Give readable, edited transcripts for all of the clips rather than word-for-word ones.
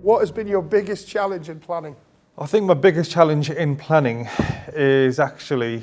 What has been your biggest challenge in planning? I think my biggest challenge in planning is actually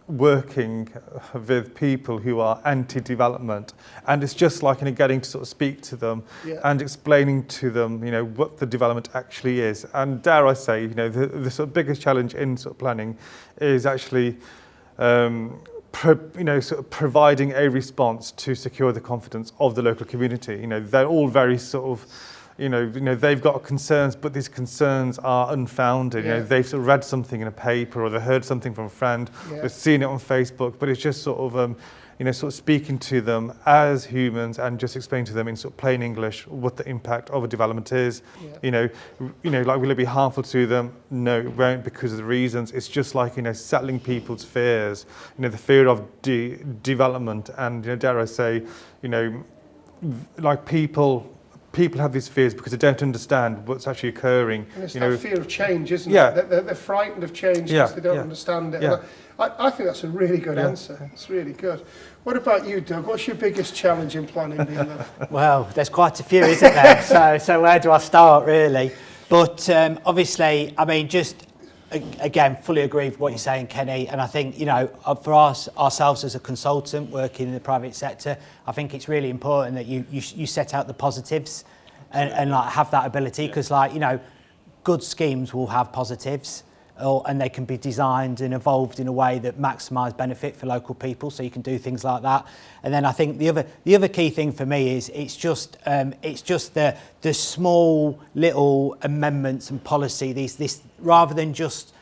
working with people who are anti-development, and it's just like getting to sort of speak to them and explaining to them what the development actually is. And dare I say, the sort of biggest challenge in sort of planning is actually sort of providing a response to secure the confidence of the local community. They're all very sort of they've got concerns, but these concerns are unfounded. They've sort of read something in a paper, or they heard something from a friend, they've seen it on Facebook, but it's just sort of, sort of speaking to them as humans and just explaining to them in sort of plain English what the impact of a development is. Like, will it be harmful to them? No, it won't, because of the reasons. It's just like, settling people's fears, the fear of development, and, dare I say, like people have these fears because they don't understand what's actually occurring. And it's that fear of change, isn't it? They're frightened of change because they don't understand it. Yeah. I think that's a really good answer. It's really good. What about you, Doug? What's your biggest challenge in planning being there? Well, there's quite a few, isn't there? So where do I start, really? But obviously, I mean, just again, fully agree with what you're saying, Kenny. And I think, for ourselves as a consultant working in the private sector, I think it's really important that you set out the positives and like have that ability, because good schemes will have positives, and they can be designed and evolved in a way that maximise benefit for local people. So you can do things like that. And then I think the other key thing for me is it's just the small little amendments and policy. This rather than just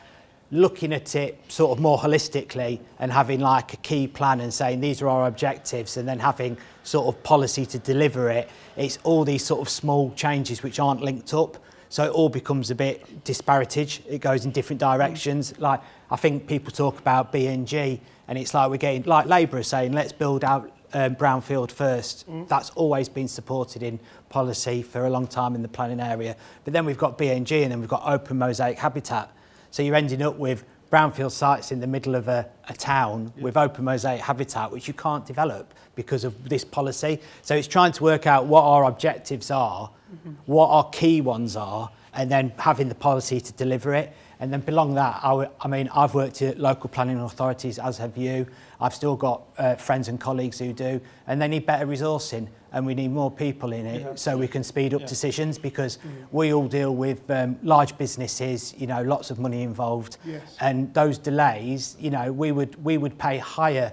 looking at it sort of more holistically and having like a key plan and saying these are our objectives, and then having sort of policy to deliver it. It's all these sort of small changes which aren't linked up. So it all becomes a bit disparate. It goes in different directions. Like, I think people talk about BNG, and it's like we're getting, like Labour is saying, let's build out brownfield first. That's always been supported in policy for a long time in the planning area. But then we've got BNG, and then we've got open mosaic habitat. So you're ending up with brownfield sites in the middle of a town with open mosaic habitat, which you can't develop because of this policy. So it's trying to work out what our objectives are, what our key ones are, and then having the policy to deliver it. And then beyond that, I've worked at local planning authorities, as have you. I've still got friends and colleagues who do, and they need better resourcing, and we need more people in it so we can speed up decisions, because we all deal with large businesses, lots of money involved, and those delays, we would pay higher.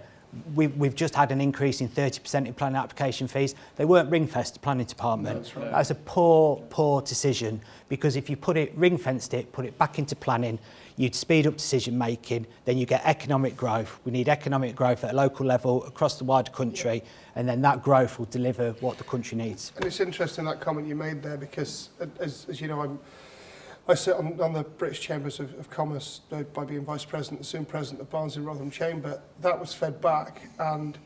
We've just had an increase in 30% in planning application fees. They weren't ring-fenced, the planning department. That's right. That's a poor decision, because if you put it put it back into planning, you'd speed up decision making, then you get economic growth. We need economic growth at a local level across the wider country, and then that growth will deliver what the country needs. And it's interesting that comment you made there, because as you know, I sit on the British Chambers of Commerce by being Vice President and soon President of Barnsley and Rotherham Chamber. That was fed back, and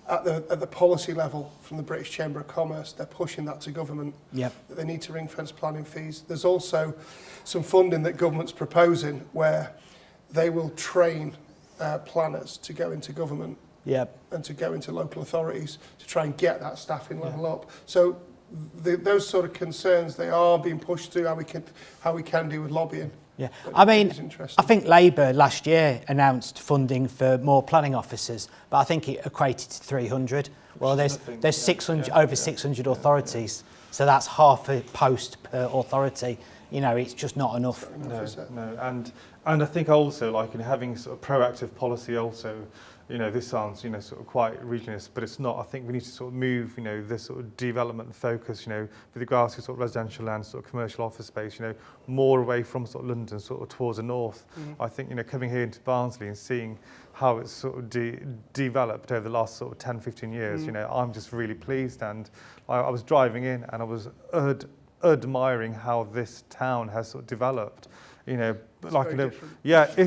at the policy level from the British Chamber of Commerce, they're pushing that to government, that they need to ring-fence planning fees. There's also some funding that government's proposing where they will train planners to go into government and to go into local authorities to try and get that staffing level up. So those sort of concerns, they are being pushed through how we can do with lobbying. Yeah, I think Labour last year announced funding for more planning officers, but I think it equated to 300. Well, there's 600 over 600 authorities, so that's half a post per authority. It's just not enough. No, and I think also having sort of proactive policy also. This sounds, sort of quite regionalist, but it's not. I think we need to sort of move, this sort of development focus, with regards to sort of residential land, sort of commercial office space, more away from sort of London, sort of towards the north. I think, coming here into Barnsley and seeing how it's sort of developed over the last sort of 10, 15 years, I'm just really pleased. And I was driving in and I was admiring how this town has sort of developed. It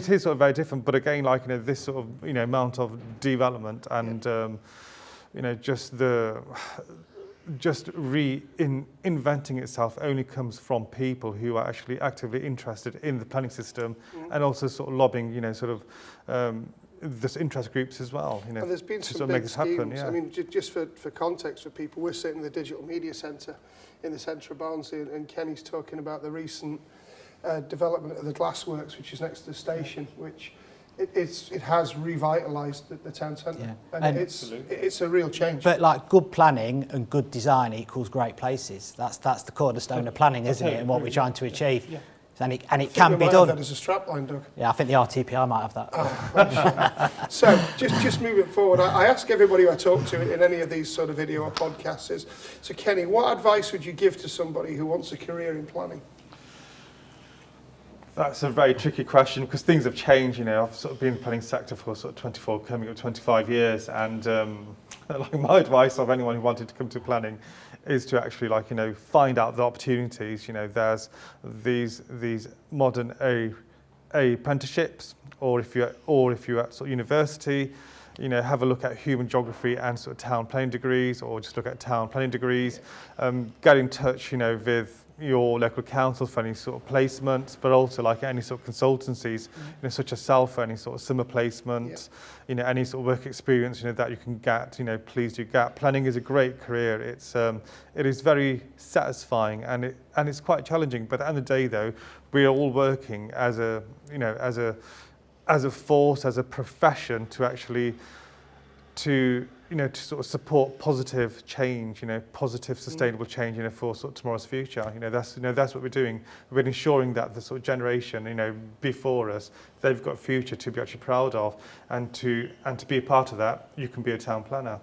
is sort of very different, but again, this sort of amount of development and just reinventing itself only comes from people who are actually actively interested in the planning system and also sort of lobbying, this interest groups as well, you know, And there's been to some sort of make big this happen. schemes. Yeah. I mean, just for context for people, we're sitting in the Digital Media Centre in the centre of Barnsley, and Kenny's talking about the recent development of the Glassworks, which is next to the station, which it has revitalised the town centre. Yeah. And it's a real change. But like good planning and good design equals great places. That's the cornerstone of planning, isn't it? And what we're trying to achieve. Yeah. And it can be done. That as a strapline, Doug. Yeah, I think the RTPI might have that. So, just moving forward, I ask everybody who I talk to in any of these sort of video or podcasts is, so Kenny, what advice would you give to somebody who wants a career in planning? That's a very tricky question because things have changed. You know, I've sort of been in the planning sector for sort of 24, coming up 25 years, and like my advice of anyone who wanted to come to planning is to actually, like, you know, find out the opportunities. You know, there's these modern apprenticeships, or if you're at sort of university, you know, have a look at human geography and sort of town planning degrees, or just look at town planning degrees. Get in touch, you know, with your local council for any sort of placements, but also like any sort of consultancies, you know, such as self for any sort of summer placements, you know, any sort of work experience, you know, that you can get, you know, please do get. Planning is a great career. It is very satisfying and it's quite challenging. But at the end of the day, though, we are all working as a force, as a profession to actually to sort of support positive change, you know, positive sustainable change, you know, for sort of tomorrow's future. You know, that's what we're doing. We're ensuring that the sort of generation, you know, before us, they've got a future to be actually proud of, and to be a part of that, you can be a town planner.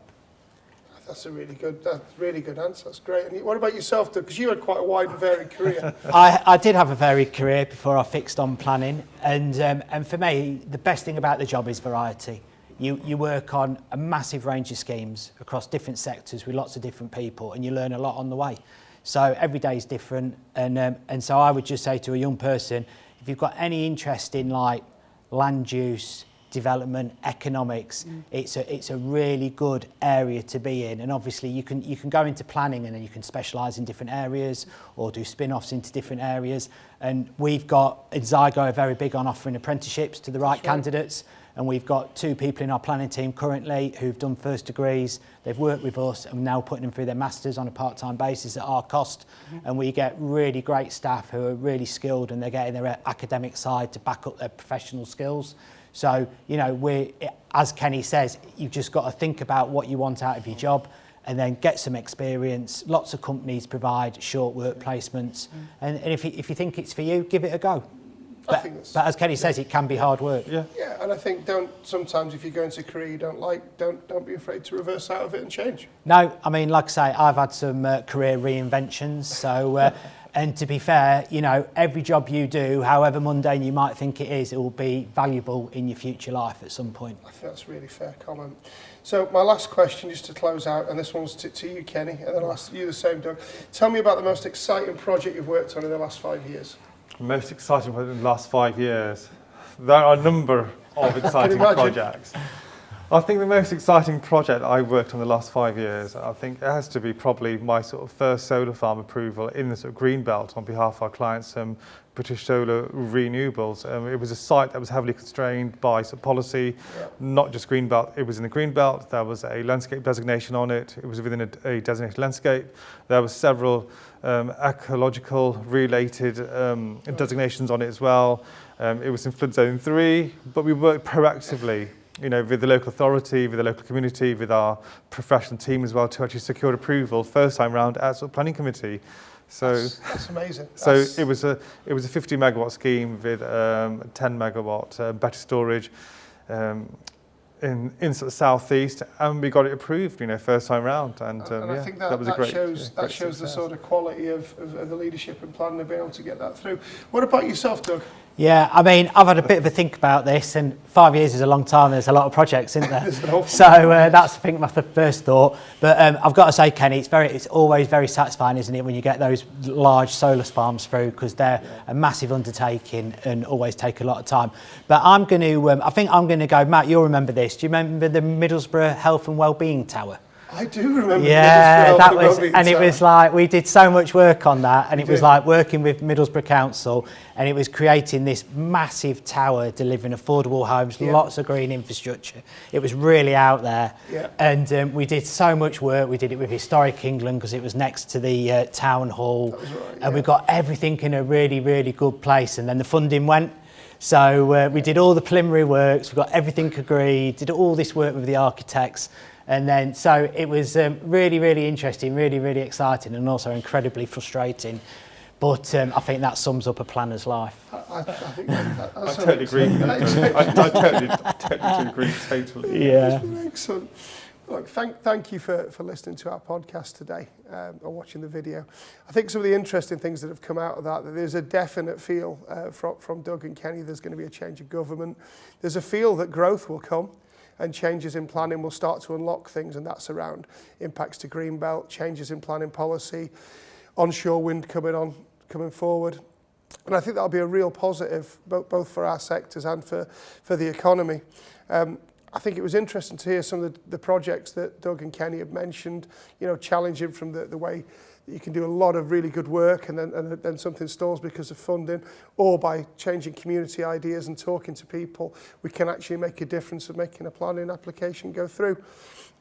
That's a really good answer. That's great. And what about yourself, Doug? Because you had quite a wide and varied career. I did have a varied career before I fixed on planning, and for me, the best thing about the job is variety. You work on a massive range of schemes across different sectors with lots of different people, and you learn a lot on the way. So every day is different, and so I would just say to a young person, if you've got any interest in like land use, development, economics, it's a really good area to be in. And obviously you can go into planning and then you can specialise in different areas or do spin-offs into different areas. And we've got Enzygo are very big on offering apprenticeships to the right candidates. And we've got 2 people in our planning team currently who've done first degrees. They've worked with us and we're now putting them through their masters on a part-time basis at our cost. And we get really great staff who are really skilled, and they're getting their academic side to back up their professional skills. So, you know, as Kenny says, you've just got to think about what you want out of your job and then get some experience. Lots of companies provide short work placements. And if you think it's for you, give it a go. But as Kenny says, it can be hard work. Yeah, and I think sometimes if you go into a career you don't like, don't be afraid to reverse out of it and change. No, I mean, like I say, I've had some career reinventions. So, and to be fair, you know, every job you do, however mundane you might think it is, it will be valuable in your future life at some point. I think that's a really fair comment. So my last question, just to close out, and this one's to you, Kenny, and then I'll ask you the same, Doug. Tell me about the most exciting project you've worked on in the last 5 years. Most exciting project in the last 5 years. There are a number of exciting projects. I think the most exciting project I've worked on the last 5 years, I think it has to be probably my sort of first solar farm approval in the sort of green belt on behalf of our clients, British Solar Renewables. It was a site that was heavily constrained by sort of policy, not just green belt. It was in the green belt. There was a landscape designation on it. It was within a designated landscape. There were several ecological related designations on it as well. It was in flood zone 3, but we worked proactively, you know, with the local authority, with the local community, with our professional team as well, to actually secure approval first time round at sort of planning committee. So that's amazing. It was a 50 megawatt scheme with 10 megawatt battery storage in sort of southeast, and we got it approved, you know, first time round. And I think that was a great shows success. the sort of quality of the leadership and planning of being able to get that through. What about yourself, Doug? Yeah, I mean, I've had a bit of a think about this, and 5 years is a long time. There's a lot of projects, isn't there? So that's, I think, my first thought. But I've got to say, Kenny, it's always very satisfying, isn't it, when you get those large solar farms through, because they're a massive undertaking and always take a lot of time. But I think I'm going to go, Matt, you'll remember this. Do you remember the Middlesbrough Health and Wellbeing Tower? I do remember. Yeah, Middlesbrough that was, Rugby and it Town. was like, we did so much work on that, and it was did. like working with Middlesbrough Council, and it was creating this massive tower, delivering affordable homes, Yeah. lots of green infrastructure. It was really out there. Yeah. And we did so much work. We did it with Historic England because it was next to the town hall. That was right, And yeah. we got everything in a really, really good place. And then the funding went. So we did all the preliminary works, we got everything agreed, did all this work with the architects. And then, so it was really, really interesting, really, really exciting, and also incredibly frustrating. But I think that sums up a planner's life. I think that's I totally agree with that. I totally agree, totally. Yeah. Excellent. Look, thank you for listening to our podcast today or watching the video. I think some of the interesting things that have come out of that there's a definite feel from Doug and Kenny there's going to be a change of government. There's a feel that growth will come and changes in planning will start to unlock things, and that's around impacts to Greenbelt, changes in planning policy, onshore wind coming forward. And I think that'll be a real positive, both for our sectors and for the economy. I think it was interesting to hear some of the projects that Doug and Kenny have mentioned, challenging from the way that you can do a lot of really good work and then something stalls because of funding, or by changing community ideas and talking to people, we can actually make a difference of making a planning application go through.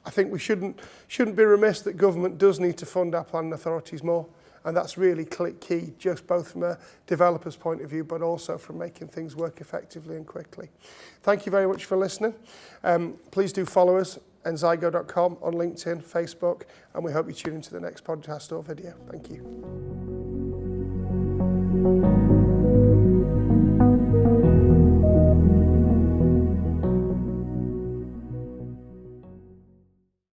I think we shouldn't be remiss that government does need to fund our planning authorities more. And that's really key, just both from a developer's point of view, but also from making things work effectively and quickly. Thank you very much for listening. Please do follow us, enzygo.com, on LinkedIn, Facebook, and we hope you tune into the next podcast or video. Thank you.